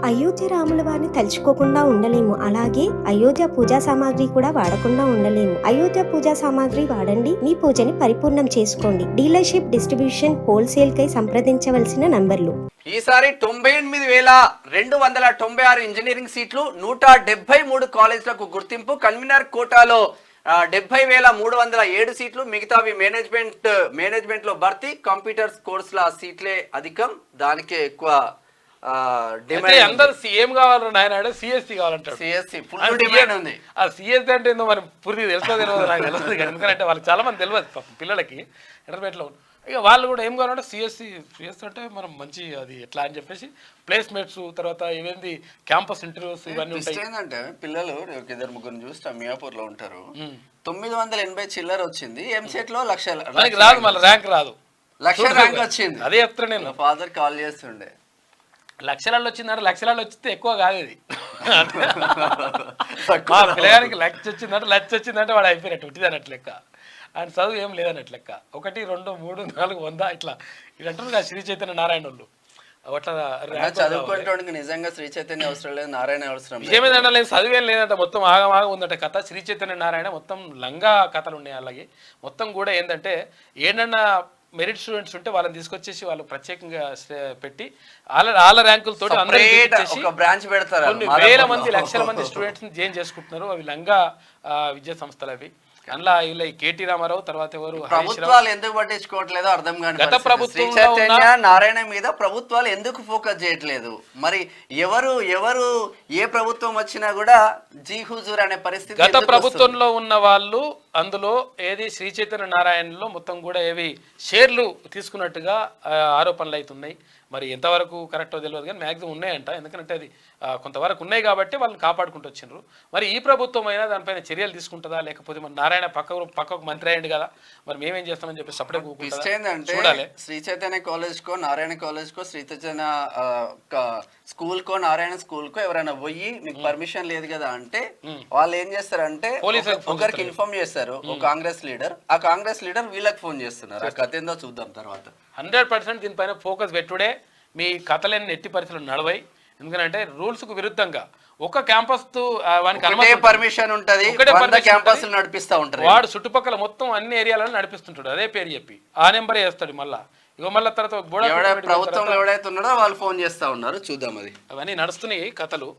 అయోధ్య రాముల వారిని తలుచుకోకుండా ఉండలేము. అలాగే అయోధ్య పూజా సామాగ్రి కూడా వాడకుండా ఉండలేము. అయోధ్య పూజా సామాగ్రి వాడండి, మీ పూజని పరిపూర్ణం చేసుకోండి. డీలర్షిప్, డిస్ట్రిబ్యూషన్, హోల్సేల్ కై సంప్రదించవలసిన నంబర్లు. ఈసారి 98,296 ఇంజనీరింగ్ సీట్లు, 173 కాలేజీలకు గుర్తింపు. కన్వీనర్ కోటాలో 70,307 సీట్లు, మిగతావి మేనేజ్మెంట్ లో భర్తీ. కంప్యూటర్స్ కోర్సుల సీట్లే అధికం, దానికే ఎక్కువ డిమాండ్. అందరు ఏం కావాలన్నా ఆయన సిఎస్సి కావాలంటాడు. సిఎస్సి ఫుల్ డిమాండ్ ఉంది. ఆ సిఎస్సి అంటే ఏందో మరి పూర్తి తెలియదు నాకు తెలియదు కానీ, ఎందుకంటే వాళ్ళకి చాలా మంది తెలియదు పిల్లలకి ఇంటర్మీడియట్లో. ఇక వాళ్ళు కూడా ఏం కావాలంటే సిఎస్సి అంటే మనం మంచి అది ఎట్లా అని చెప్పేసి ప్లేస్మెంట్స్, తర్వాత ఇవేంది క్యాంపస్ ఇంటర్వ్యూస్ ఇవన్నీ ఉంటాయి. ఏంటంటే పిల్లలు ఇద్దరు ముగ్గురు చూస్తాం, మియాపూర్ లో ఉంటారు. 980 చిల్లర వచ్చింది. ఎంసెట్ లో లక్ష రాదు, మళ్ళీ ర్యాంక్ రాదు, లక్ష ర్యాంక్ వచ్చింది. అదే చెప్తాను నేను. ఫాదర్ కాల్ చేస్తుండే లక్షలలో వచ్చిందంటే, లక్షలలో వచ్చితే ఎక్కువ కాదు ఇది. మా పిల్లగానికి లక్ష వచ్చిందంటే వాడు అయిపోయినట్టు ఉట్టిది అన్నట్టు లెక్క. ఆయన చదువు ఏం లేదన్నట్టు లెక్క. 1, 2, 3, 4, 100 ఇట్లా ఇది అంటారు కదా శ్రీ చైతన్య నారాయణ వాళ్ళు. అట్లా చదువుకుంటానికి నిజంగా శ్రీ చైతన్య అవసరం లేదు, నారాయణ అవసరం. ఏమేదంటే లేదు, చదివేం లేదంట, మొత్తం ఆగమాగ ఉందట కథ. శ్రీ చైతన్య నారాయణ మొత్తం లంగా కథలు ఉన్నాయి. అలాగే మొత్తం కూడా ఏంటంటే ఏంటన్నా మెరిట్ స్టూడెంట్స్ ఉంటే వాళ్ళని తీసుకొచ్చేసి వాళ్ళు ప్రత్యేకంగా పెట్టి వాళ్ళ ర్యాంకులతో బ్రాంచ్ పెడతారు. కొన్ని వేల మంది, లక్షల మంది స్టూడెంట్స్ ని జాయిన్ చేసుకుంటున్నారు. అవి లంగా విద్యా సంస్థలు అవి. అందులో ఇలా కేటీ రామారావు, తర్వాత ఎవరు ప్రభుత్వాలు ఎందుకు పట్టించుకోవట్లేదో అర్థం కాదు. గత ప్రభుత్వం నారాయణ మీద ప్రభుత్వాలు ఎందుకు ఫోకస్ చేయట్లేదు మరి? ఎవరు ఏ ప్రభుత్వం వచ్చినా కూడా జీ హుజూర్ అనే పరిస్థితి. గత ప్రభుత్వంలో ఉన్న వాళ్ళు అందులో ఏది శ్రీ చైతన్య నారాయణలో మొత్తం కూడా ఏవి షేర్లు తీసుకున్నట్టుగా ఆరోపణలు అవుతున్నాయి. మరి ఎంతవరకు కరెక్టో తెలియదు కానీ మ్యాక్సిమం ఉన్నాయంట. ఎందుకంటే అది కొంతవరకు ఉన్నాయి కాబట్టి వాళ్ళని కాపాడుకుంటూ వచ్చిండ్రు. మరి ఈ ప్రభుత్వం అయినా దానిపైన చర్యలు తీసుకుంటుందా, లేకపోతే మరి నారాయణ పక్కకు మంత్రి అయ్యింది కదా, మరి మేమేం చేస్తామని చెప్పి సపరేట్ చూడాలి. శ్రీ చైతన్య కాలేజ్ కో, నారాయణ కాలేజ్ కో, శ్రీ చైతన్య స్కూల్ కో, నారాయణ స్కూల్ కో ఎవరైనా పోయి మీకు పర్మిషన్ లేదు కదా అంటే వాళ్ళు ఏం చేస్తారంటే ఒకరికి ఇన్ఫార్మ్ చేస్తారు, ఒక కాంగ్రెస్ లీడర్. ఆ కాంగ్రెస్ లీడర్ వీళ్ళకి ఫోన్ చేస్తున్నారు. ఆ కథ ఏందో చూద్దాం తర్వాత. 100% దీనిపైన ఫోకస్ పెట్టుడే. మీ కథలేని ఎట్టి పరిస్థితులు నడవై. ఎందుకంటే రూల్స్ కు విరుద్ధంగా ఒక క్యాంపస్ పర్మిషన్ ఉంటది, క్యాంపస్ నడిపిస్తా ఉంటారు. వాడు చుట్టుపక్కల మొత్తం అన్ని ఏరియాలను నడిపిస్తుంటాడు. అదే పేరు చెప్పి ఆ నెంబరే వేస్తాడు. మళ్ళీ తర్వాత ప్రభుత్వంలో ఎవడైతే ఉన్నాడో వాళ్ళు ఫోన్ చేస్తా ఉన్నారు. చూద్దాం, అది అవన్నీ నడుస్తున్నాయి కథలు.